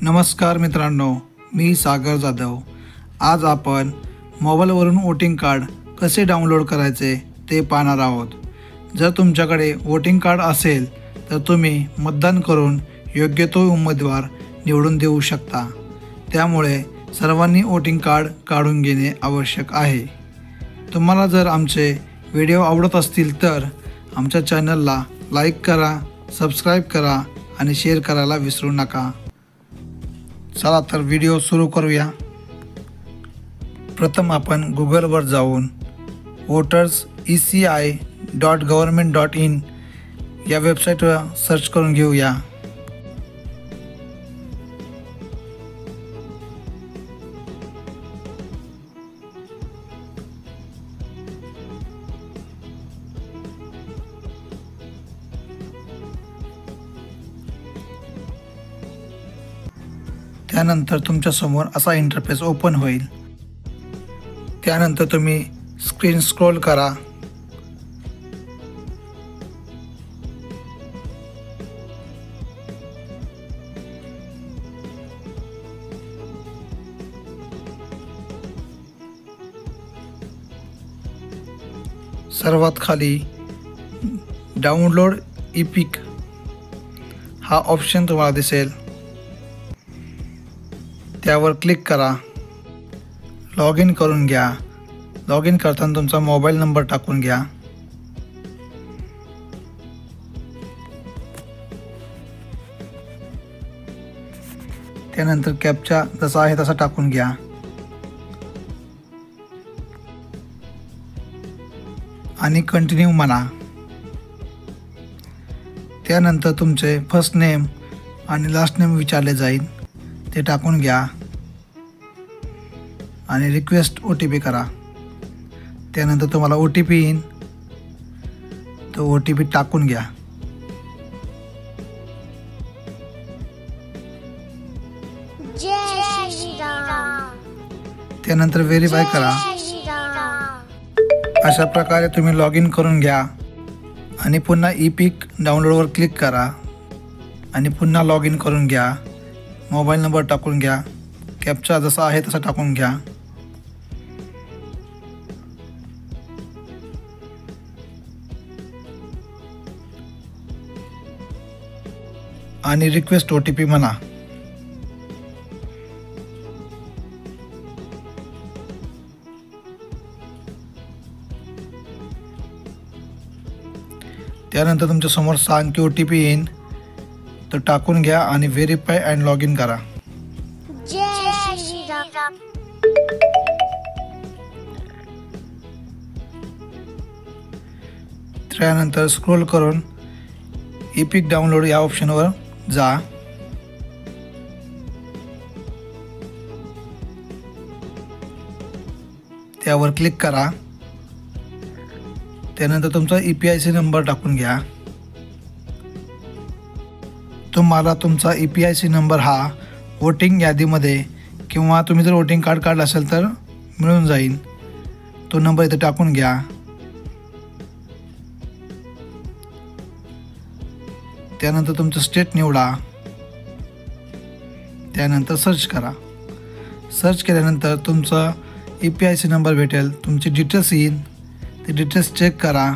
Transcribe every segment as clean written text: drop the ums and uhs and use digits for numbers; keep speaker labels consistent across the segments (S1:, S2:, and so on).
S1: नमस्कार मित्रांनो, मी सागर जाधव। आज आपण मोबाईलवरून वोटिंग कार्ड कसे डाउनलोड करायचे ते पाहणार आहोत। जर तुमच्याकडे वोटिंग कार्ड असेल तर तुम्ही मतदान करून योग्य तो उमेदवार निवडून देऊ शकता। त्यामुळे सर्वांनी वोटिंग कार्ड काढून घेणे आवश्यक आहे। तुम्हाला जर आमचे व्हिडिओ आवडत असतील तर आमच्या चॅनलला लाईक करा, सबस्क्राईब करा आणि शेअर करायला विसरू नका। चला तर व्हिडिओ सुरू करूया। प्रथम आपण गुगलवर जाऊन voterseci.government.in या वेबसाईटवर सर्च करून घेऊया। त्यानंतर तुमच्यासमोर असा इंटरफेस ओपन होईल। त्यानंतर तुम्ही स्क्रीन स्क्रॉल करा। सर्वात खाली डाउनलोड ई-पिक हा ऑप्शन तुम्हाला दिसेल, त्यावर क्लिक करा। लॉग इन करून घ्या। लॉग इन करताना तुमचा मोबाईल नंबर टाकून घ्या। त्यानंतर कॅप्चा जसा आहे तसा टाकून घ्या आणि कंटिन्यू म्हणा। त्यानंतर तुमचे फर्स्ट नेम आणि लास्ट नेम विचारले जाईल, ते टाकून घ्या आणि रिक्वेस्ट OTP करा। त्यानंतर तुम्हाला OTP येईल, तो OTP टाकून घ्या। त्यानंतर व्हेरीफाय करा। अशा प्रकारे तुम्ही लॉग इन करून घ्या आणि पुन्हा ई-पिक डाउनलोडवर क्लिक करा आणि पुन्हा लॉग इन करून घ्या। मोबाईल नंबर टाकून घ्या, कॅप्चा जसा आहे तसा टाकून घ्या आणि रिक्वेस्ट OTP म्हणा। त्यानंतर तुमच्या समोर 6 अंकी OTP येईल, तो टाकून घ्या आणि व्हेरीफाय अँड लॉग इन करा। त्यानंतर स्क्रोल करून ई-पिक डाउनलोड या ऑप्शनवर जा। त्यावर क्लिक करा। त्यानंतर तुमचा EPIC नंबर टाकून घ्या। तुम्हाला तुमचा EPIC नंबर हा वोटिंग यादीमध्ये किंवा तुम्ही जर वोटिंग कार्ड काढलं असेल तर मिळून जाईल, तो नंबर इथे टाकून घ्या। त्यानंतर तुमचं स्टेट निवडा। त्यानंतर सर्च करा। सर्च केल्यानंतर तुमचा EPIC नंबर भेटेल, तुमचे डिटेल्स येईल, ते डिटेल्स चेक करा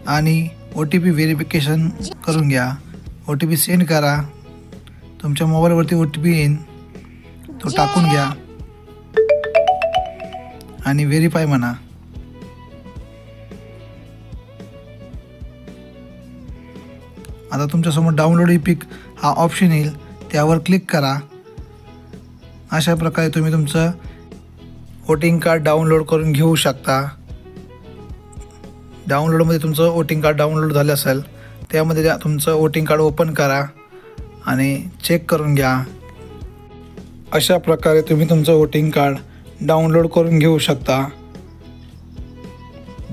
S1: आणि OTP व्हेरिफिकेशन करून घ्या। OTP सेंड करा। तुमच्या मोबाईलवरती OTP येईल, तो टाकून घ्या आणि व्हेरीफाय म्हणा। आता तुमच्यासमोर डाउनलोड ई-पिक हा ऑप्शन येईल, त्यावर क्लिक करा। अशा प्रकारे तुम्ही तुमचं वोटिंग कार्ड डाउनलोड करून घेऊ शकता। डाउनलोडमध्ये तुमचं वोटिंग कार्ड डाउनलोड झालं असेल, त्यामध्ये तुमचं वोटिंग कार्ड ओपन करा आणि चेक करून घ्या। अशा प्रकारे तुम्ही तुमचं वोटिंग कार्ड डाउनलोड करून घेऊ शकता।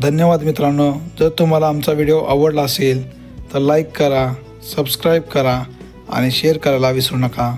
S1: धन्यवाद मित्रांनो। जर तुम्हाला आमचा व्हिडिओ आवडला असेल तर लाईक करा, सबस्क्राईब करा आणि शेअर करायला विसरू नका।